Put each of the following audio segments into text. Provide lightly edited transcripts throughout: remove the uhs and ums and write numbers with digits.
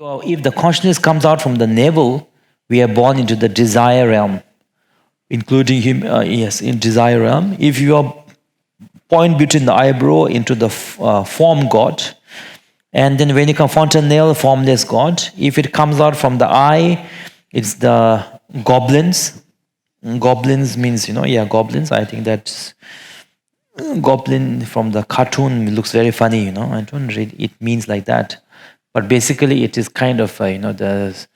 So if the consciousness comes out from the navel, we are born into the desire realm, including him. Yes, in desire realm. If you are point between the eyebrow into the form God, and then when you come fontanelle, formless God. If it comes out from the eye, it's the goblins. Goblins means, goblins. I think that's goblin from the cartoon looks very funny, I don't read it means like that. But basically it is kind of, the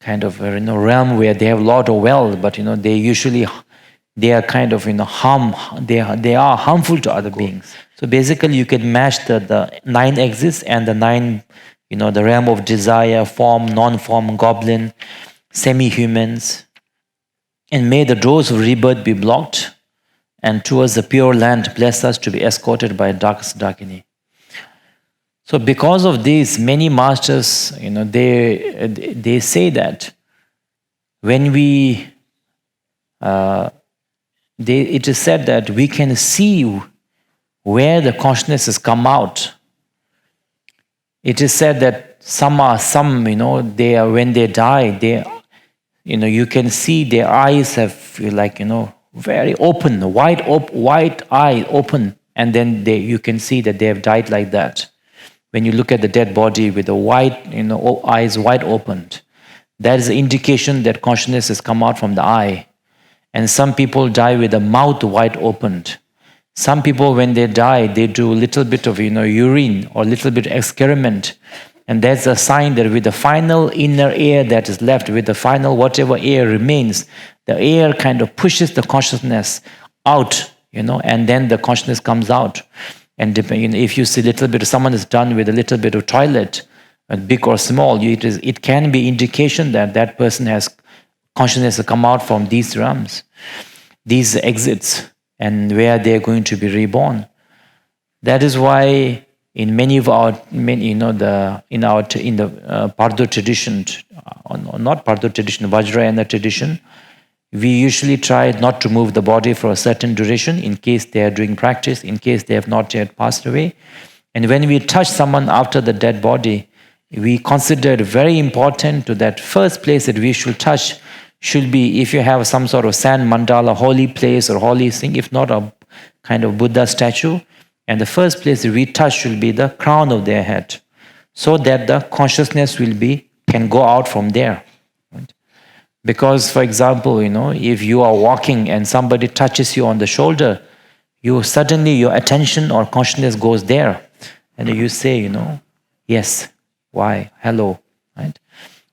kind of, realm where they have a lot of wealth, but, they are kind of, they are harmful to other beings. So basically you can match the 9 exits and the 9, the realm of desire, form, non-form, goblin, semi-humans. And may the doors of rebirth be blocked, and towards the pure land bless us to be escorted by darkest darkini. So because of this, many masters, they say that when we, it is said that we can see where the consciousness has come out. It is said that they are, when they die, you can see their eyes have very open, wide eye open, and then you can see that they have died like that. When you look at the dead body with the eyes wide opened, that is an indication that consciousness has come out from the eye. And some people die with the mouth wide opened. Some people, when they die, they do a little bit of urine or a little bit of excrement. And that's a sign that with the final inner air that is left, with the final whatever air remains, the air kind of pushes the consciousness out, and then the consciousness comes out. And if you see a little bit, someone is done with a little bit of toilet, big or small, it can be indication that that person has consciousness come out from these realms, these exits, and where they are going to be reborn. That is why in many of our, in the Bardo tradition, not Bardo tradition, Vajrayana tradition, we usually try not to move the body for a certain duration in case they are doing practice, in case they have not yet passed away. And when we touch someone after the dead body, we consider it very important to that first place that we should touch should be, if you have some sort of sand mandala, holy place or holy thing, if not a kind of Buddha statue, and the first place that we touch should be the crown of their head, so that the consciousness can go out from there. Right? Because, for example, if you are walking and somebody touches you on the shoulder, suddenly your attention or consciousness goes there, and you say, yes, why, hello, right?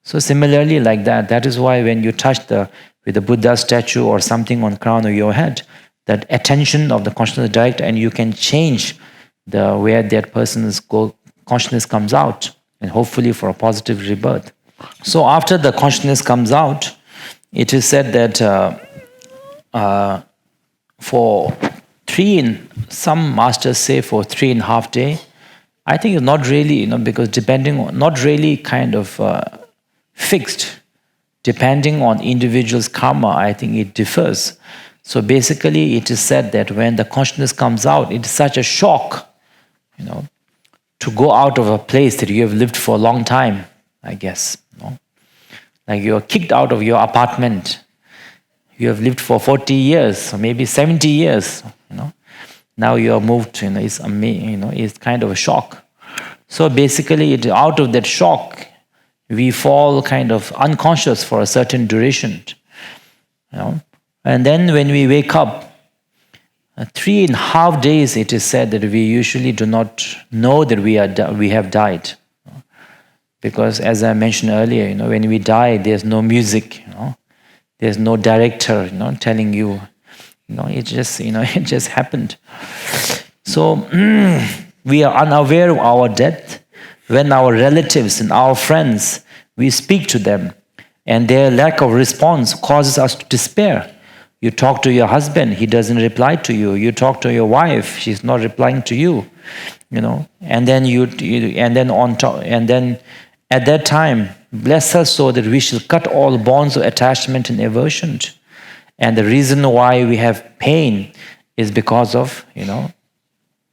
So similarly, like that. That is why when you touch with the Buddha statue or something on the crown of your head, that attention of the consciousness direct, and you can change where that person's consciousness comes out, and hopefully for a positive rebirth. So after the consciousness comes out, it is said that some masters say for 3.5 days. I think it's not really, because depending on, not really kind of fixed, depending on individual's karma, I think it differs. So basically, it is said that when the consciousness comes out, it is such a shock, to go out of a place that you have lived for a long time, I guess. Like you are kicked out of your apartment. You have lived for 40 years, or maybe 70 years, Now you are moved, it's kind of a shock. So basically, out of that shock, we fall kind of unconscious for a certain duration, And then when we wake up, 3.5 days, it is said that we usually do not know that we have died. Because as I mentioned earlier, when we die, there's no music, there's no director, telling you, it just happened. So we are unaware of our death. When our relatives and our friends, we speak to them, and their lack of response causes us to despair. You talk to your husband, he doesn't reply to you. You talk to your wife, she's not replying to you. And then at that time, bless us so that we shall cut all bonds of attachment and aversion. And the reason why we have pain is because of,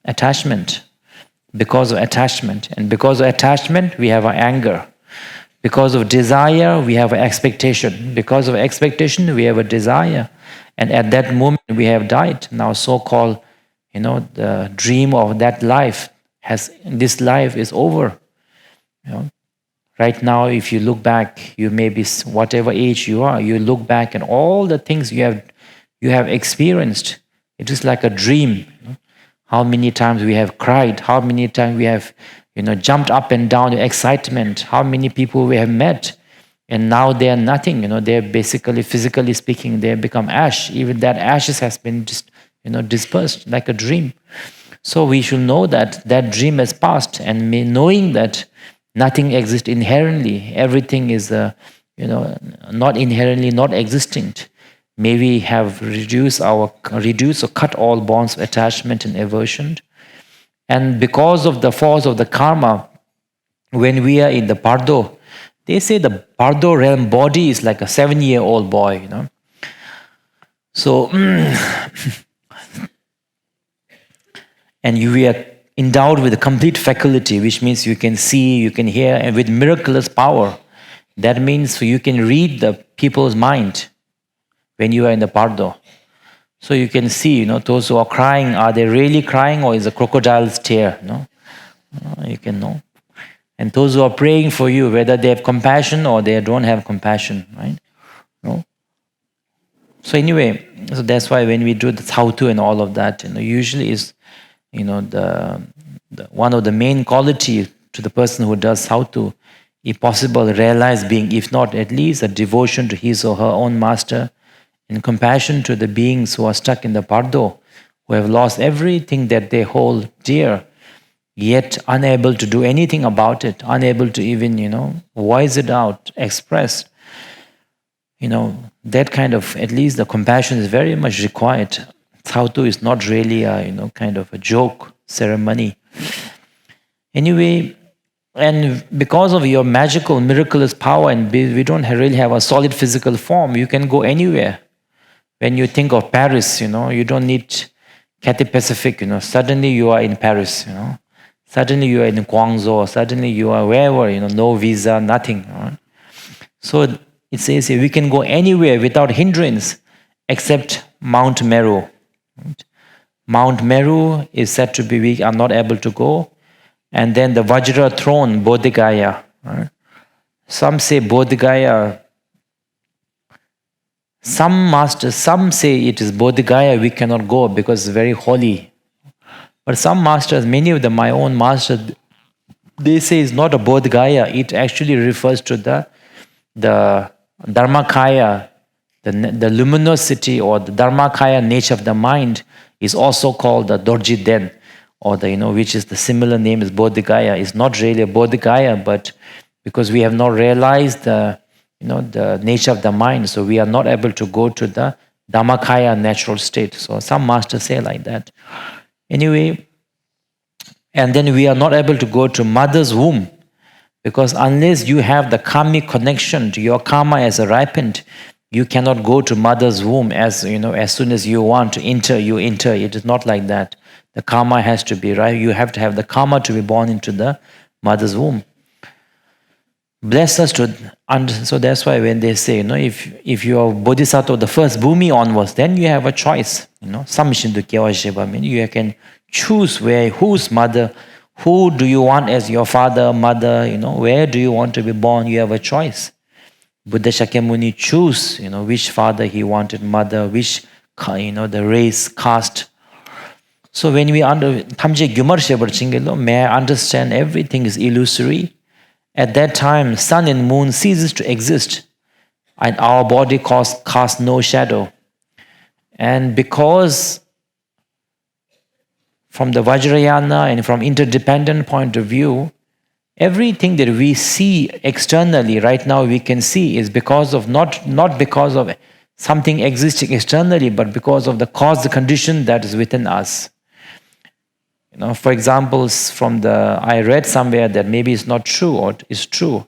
attachment. Because of attachment. And because of attachment, we have our anger. Because of desire, we have an expectation. Because of expectation, we have a desire. And at that moment, we have died. Now, so-called, the dream of that life this life is over. Right now, if you look back, you may be whatever age you are, you look back and all the things you have experienced. It is like a dream. How many times we have cried, how many times we have jumped up and down in excitement, how many people we have met, and now they are nothing. They're basically, physically speaking, they have become ash. Even that ashes has been just dispersed like a dream. So we should know that that dream has passed, and knowing that nothing exists inherently, everything is not inherently not existent. May we have reduced or cut all bonds of attachment and aversion. And because of the force of the karma, when we are in the Bardo, they say the Bardo realm body is like a 7-year-old boy, So, and we are endowed with a complete faculty, which means you can see, you can hear, and with miraculous power. That means you can read the people's mind when you are in the Bardo. So you can see, those who are crying, are they really crying or is a crocodile's tear? You can know. And those who are praying for you, whether they have compassion or they don't have compassion, right? So anyway, so that's why when we do the Thautu and all of that, usually is, the one of the main quality to the person who does Thautu, if possible, realize being, if not at least a devotion to his or her own master, and compassion to the beings who are stuck in the Bardo, who have lost everything that they hold dear, yet unable to do anything about it, unable to even, voice it out, express. That kind of, at least the compassion is very much required. Thautu is not really a, kind of a joke ceremony. Anyway, and because of your magical, miraculous power, and we don't really have a solid physical form, you can go anywhere. When you think of Paris, you don't need Cathay Pacific, suddenly you are in Paris, Suddenly you are in Guangzhou, suddenly you are wherever, no visa, nothing. So it says here, we can go anywhere without hindrance except Mount Meru. Mount Meru is said to be, we are not able to go. And then the Vajra throne, Bodh Gaya. Some say Bodh Gaya. Some masters, some say it is Bodh Gaya, we cannot go because it's very holy. But some masters, many of them, my own masters, they say it's not a Bodh Gaya. It actually refers to the Dharmakaya, the luminosity or the Dharmakaya nature of the mind is also called the Dorji Den, or the, which is the similar name is Bodh Gaya. It's not really a Bodh Gaya, but because we have not realized the nature of the mind, so we are not able to go to the Dhammakaya natural state. So some masters say like that. Anyway, and then we are not able to go to mother's womb, because unless you have the karmic connection to your karma as a ripened, you cannot go to mother's womb as soon as you want to enter, you enter. It is not like that. The karma has to be right. You have to have the karma to be born into the mother's womb. Bless us to, and so that's why when they say, if you are bodhisattva, the first bhumi onwards, then you have a choice. Samshindu Kyawasheba, you can choose whose mother, who do you want as your father, mother, where do you want to be born? You have a choice. Buddha Shakyamuni choose, which father he wanted, mother, which, the race, caste. So when we may I understand everything is illusory. At that time, sun and moon ceases to exist, and our body casts no shadow. And because from the Vajrayana and from interdependent point of view, everything that we see externally right now we can see is because of not because of something existing externally, but because of the cause, the condition that is within us. For example, I read somewhere that maybe it's not true or it's true,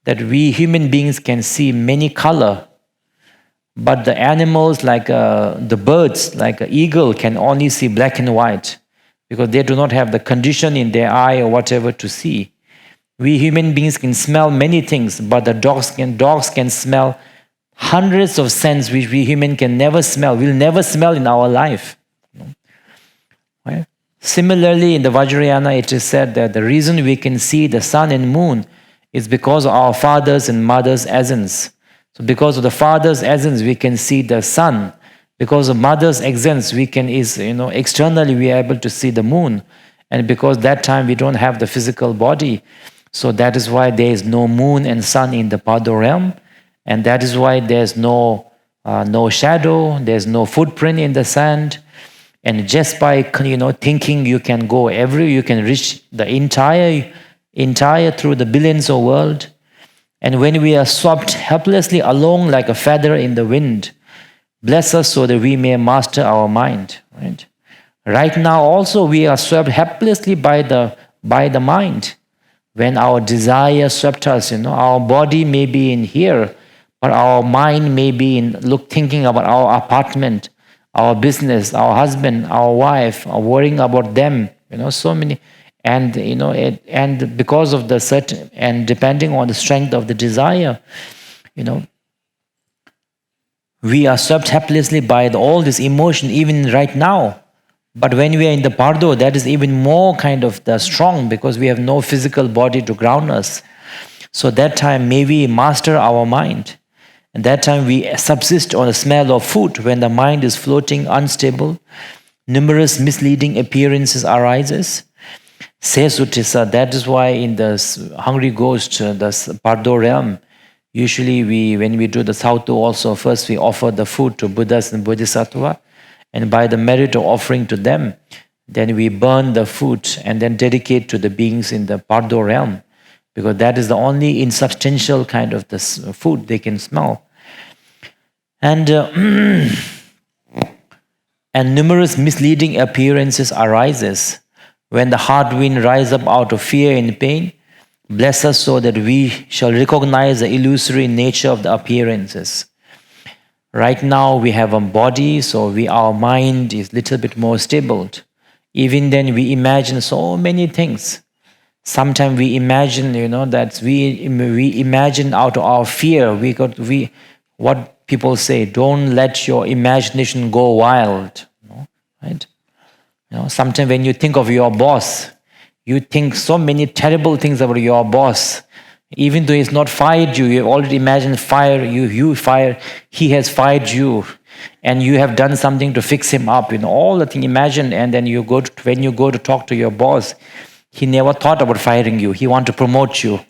that we human beings can see many color, but the animals like the birds, like an eagle, can only see black and white because they do not have the condition in their eye or whatever to see. We human beings can smell many things, but the dogs can smell hundreds of scents which we human can never smell. We'll never smell in our life. Right? Similarly, in the Vajrayana, it is said that the reason we can see the sun and moon is because of our father's and mother's essence. So because of the father's essence, we can see the sun. Because of mother's essence, we can externally we are able to see the moon. And because that time we don't have the physical body, so that is why there is no moon and sun in the Bardo realm, and that is why there's no shadow, there's no footprint in the sand, and just by thinking you can reach the entire through the billions of world. And when we are swept helplessly along like a feather in the wind, bless us so that we may master our mind. Right now also we are swept helplessly by the mind. When our desire swept us, our body may be in here, but our mind may be thinking about our apartment, our business, our husband, our wife, worrying about them, so many. And, and because of the certain, and depending on the strength of the desire, we are swept helplessly by all this emotion, even right now. But when we are in the Bardo, that is even more kind of strong because we have no physical body to ground us. So that time, may we master our mind. And that time we subsist on the smell of food when the mind is floating, unstable. Numerous misleading appearances arises. Says Uttisa, that is why in the hungry ghost, the Bardo realm, usually when we do the Sautu also, first we offer the food to Buddhas and Bodhisattva. And by the merit of offering to them, then we burn the food and then dedicate to the beings in the Bardo realm, because that is the only insubstantial kind of this food they can smell. And and numerous misleading appearances arises when the hard wind rise up out of fear and pain. Bless us so that we shall recognize the illusory nature of the appearances. Right now we have a body, so our mind is a little bit more stable. Even then we imagine so many things. Sometimes we imagine, that we imagine out of our fear. What people say, don't let your imagination go wild. Right? Sometimes when you think of your boss, you think so many terrible things about your boss. Even though he's not fired you, you have already imagined he has fired you, and you have done something to fix him up. All the thing imagined, and then when you go to talk to your boss, he never thought about firing you. He wanted to promote you.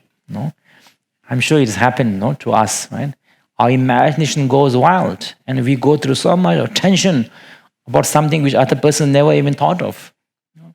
I'm sure it has happened, to us, right? Our imagination goes wild, and we go through so much tension about something which other person never even thought of.